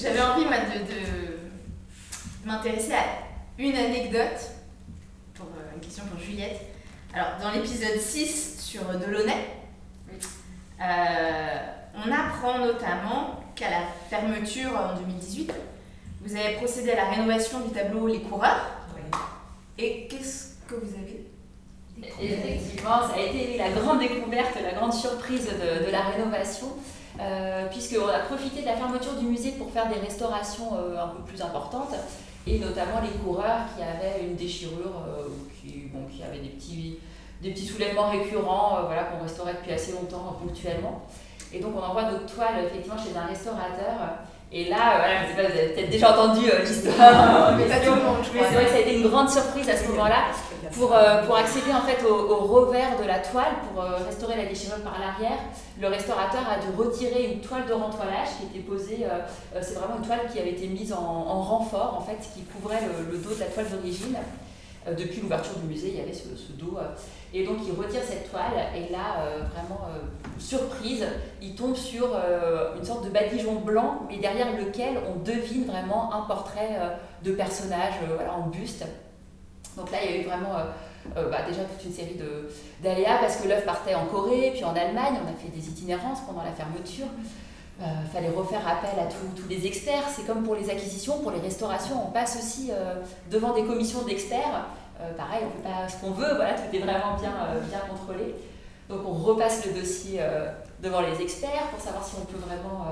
J'avais envie moi, de m'intéresser à une anecdote, pour une question pour Juliette. Alors, dans l'épisode 6 sur Delaunay, on apprend notamment qu'à la fermeture en 2018, vous avez procédé à la rénovation du tableau Les Coureurs. Oui. Et qu'est-ce que vous avez découvert ? Effectivement, ça a été la grande découverte, la grande surprise de la rénovation, puisqu'on a profité de la fermeture du musée pour faire des restaurations un peu plus importantes, et notamment les coureurs qui avaient une déchirure, qui avaient des petits soulèvements récurrents, qu'on restaurait depuis assez longtemps ponctuellement. Et donc on envoie notre toile effectivement chez un restaurateur. Et là, je ne sais pas, vous avez peut-être déjà entendu l'histoire. Mais pas tout le monde, je mais crois. c'est vrai que ça a été une grande surprise à ce moment-là pour accéder en fait au revers de la toile, pour restaurer la déchirure par l'arrière. Le restaurateur a dû retirer une toile de rentoilage qui était posée. C'est vraiment une toile qui avait été mise en renfort en fait, qui couvrait le dos de la toile d'origine. Depuis l'ouverture du musée, il y avait ce dos. Et donc, il retire cette toile, et là, surprise, il tombe sur une sorte de badigeon blanc, mais derrière lequel on devine vraiment un portrait de personnage en buste. Donc là, il y a eu vraiment déjà toute une série d'aléas, parce que l'œuvre partait en Corée, puis en Allemagne. On a fait des itinérances pendant la fermeture. Fallait refaire appel à tous les experts. C'est comme pour les acquisitions, pour les restaurations, on passe aussi devant des commissions d'experts. Pareil, on ne fait pas ce qu'on veut, tout est vraiment bien contrôlé. Donc on repasse le dossier devant les experts pour savoir si on peut vraiment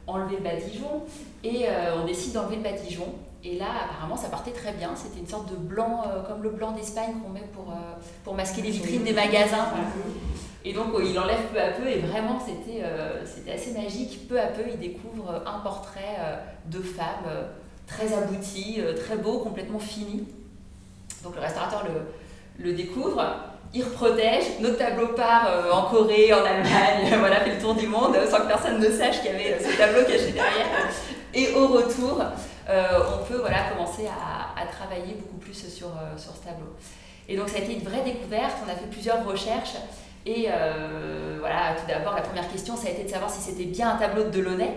enlever le badigeon. Et on décide d'enlever le badigeon. Et là, apparemment, ça partait très bien. C'était une sorte de blanc, comme le blanc d'Espagne qu'on met pour masquer les vitrines des magasins. Voilà. Et donc, il enlève peu à peu, et vraiment, c'était assez magique. Peu à peu, il découvre un portrait de femme très abouti, très beau, complètement fini. Donc, le restaurateur le découvre, il reprotège. Notre tableau part en Corée, en Allemagne, fait le tour du monde, sans que personne ne sache qu'il y avait ce tableau caché derrière. Et au retour, on peut commencer à travailler beaucoup plus sur ce tableau. Et donc, ça a été une vraie découverte. On a fait plusieurs recherches. Et tout d'abord, la première question, ça a été de savoir si c'était bien un tableau de Delaunay.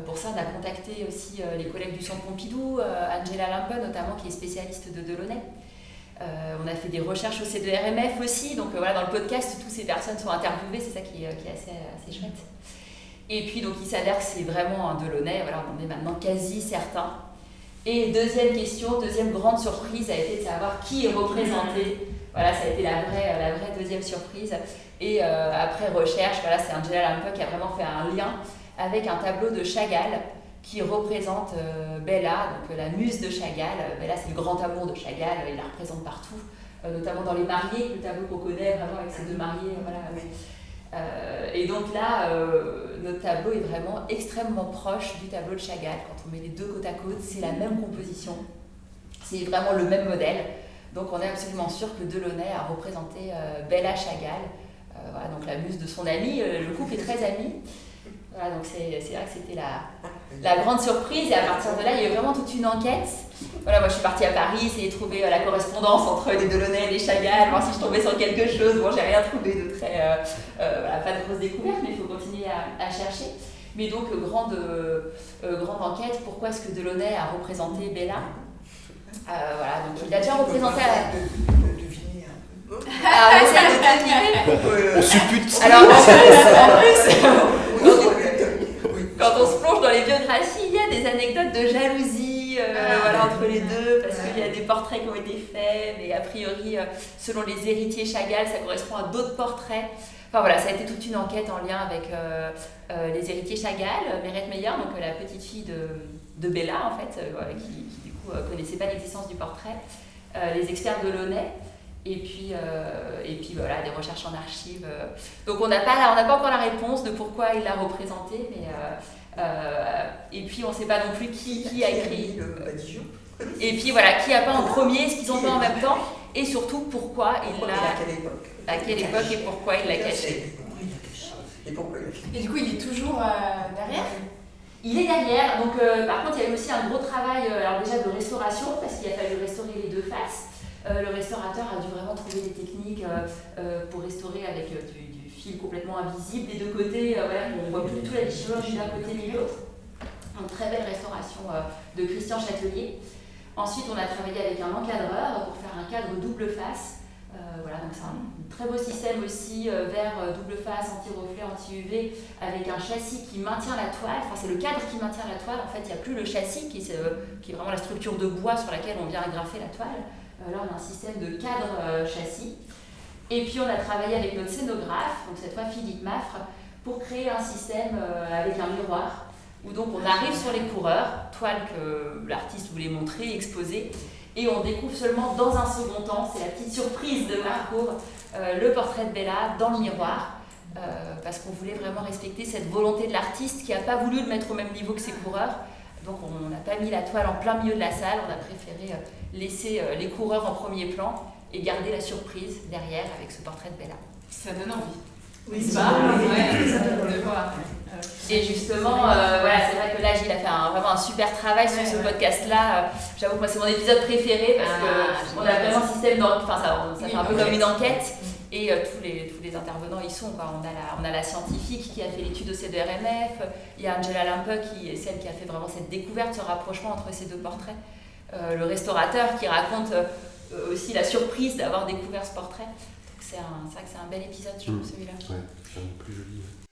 Pour ça, on a contacté aussi les collègues du Centre Pompidou, Angela Lampe notamment, qui est spécialiste de Delaunay. On a fait des recherches au C2RMF aussi. Donc dans le podcast, toutes ces personnes sont interviewées, c'est ça qui est assez chouette. Et puis, donc, il s'avère que c'est vraiment un Delaunay, on en est maintenant quasi certain. Et deuxième question, deuxième grande surprise, a été de savoir qui est représenté. Ça a été la vraie deuxième surprise. Et après recherche, c'est Angela Lampe qui a vraiment fait un lien avec un tableau de Chagall qui représente Bella, donc la muse de Chagall. Bella, c'est le grand amour de Chagall, il la représente partout, notamment dans Les Mariés, le tableau qu'on connaît vraiment avec ces deux mariés. Et donc là, notre tableau est vraiment extrêmement proche du tableau de Chagall. Quand on met les deux côte à côte, c'est la même composition, c'est vraiment le même modèle. Donc on est absolument sûr que Delaunay a représenté Bella Chagall, donc la muse de son ami. Le couple est très ami. Donc c'est vrai que c'était la grande surprise, et à partir de là, il y a eu vraiment toute une enquête. Moi je suis partie à Paris, essayer de trouver la correspondance entre les Delaunay et les Chagall, voir si je tombais sur quelque chose. Bon, j'ai rien trouvé de très... pas de grosse découverte, mais il faut continuer à chercher. Mais donc, grande enquête, pourquoi est-ce que Delaunay a représenté Bella ? Donc il a déjà représenté à la... Deviner un peu. Alors, on essaie de deviner. On suppute. Alors, en plus, quand on se plonge dans les biographies, il y a des anecdotes de jalousie entre les deux, parce qu'il y a des portraits qui ont été faits, mais a priori, selon les héritiers Chagall, ça correspond à d'autres portraits. Ça a été toute une enquête en lien avec les héritiers Chagall, Mérette Meyer, donc la petite fille de Bella, en fait, qui du coup connaissait pas l'existence du portrait, les experts de Delaunay. Et puis des recherches en archives. Donc on n'a pas encore la réponse de pourquoi il l'a représenté, mais et puis on ne sait pas non plus qui a écrit le badigeon. Et puis qui a peint en premier, ce qu'ils ont peint en même temps, et surtout pourquoi il l'a. À quelle époque et pourquoi il l'a caché. Et pourquoi il l'a caché. Et du coup, il est toujours derrière ? Il est derrière. Donc par contre, il y a eu aussi un gros travail déjà de restauration, parce qu'il a fallu restaurer les deux faces. Le restaurateur a dû vraiment trouver des techniques pour restaurer avec du fil complètement invisible des deux côtés. On ne voit plus du tout la déchirure ni d'un côté ni de l'autre. Donc très belle restauration de Christian Châtelier. Ensuite, on a travaillé avec un encadreur pour faire un cadre double face. Voilà, donc c'est un très beau système aussi, verre double face, anti-reflet, anti-UV, avec un châssis qui maintient la toile. Enfin, c'est le cadre qui maintient la toile. En fait, il n'y a plus le châssis qui est vraiment la structure de bois sur laquelle on vient agrafer la toile. Là, on a un système de cadre châssis. Et puis, on a travaillé avec notre scénographe, donc cette fois Philippe Maffre, pour créer un système avec un miroir, où donc on arrive sur les coureurs, toile que l'artiste voulait montrer, exposer, et on découvre seulement dans un second temps, c'est la petite surprise de parcours, le portrait de Bella dans le miroir, parce qu'on voulait vraiment respecter cette volonté de l'artiste qui n'a pas voulu le mettre au même niveau que ses coureurs. Donc on n'a pas mis la toile en plein milieu de la salle, on a préféré laisser les coureurs en premier plan et garder la surprise derrière avec ce portrait de Bella. Ça donne envie. Oui, C'est ça pas donne envie. ça donne le voir. Et justement, voilà, c'est vrai que là, Gilles a fait vraiment un super travail sur ce podcast-là. J'avoue que moi, c'est mon épisode préféré parce qu'on a vraiment un système enfin, ça fait un peu comme une enquête. Et tous les intervenants y sont, quoi. On a la scientifique qui a fait l'étude au CDRMF, il y a Angela Lampe qui est celle qui a fait vraiment cette découverte, ce rapprochement entre ces deux portraits. Le restaurateur qui raconte aussi la surprise d'avoir découvert ce portrait. Donc c'est vrai que c'est un bel épisode, je trouve, celui-là. Ouais, c'est un des plus jolis.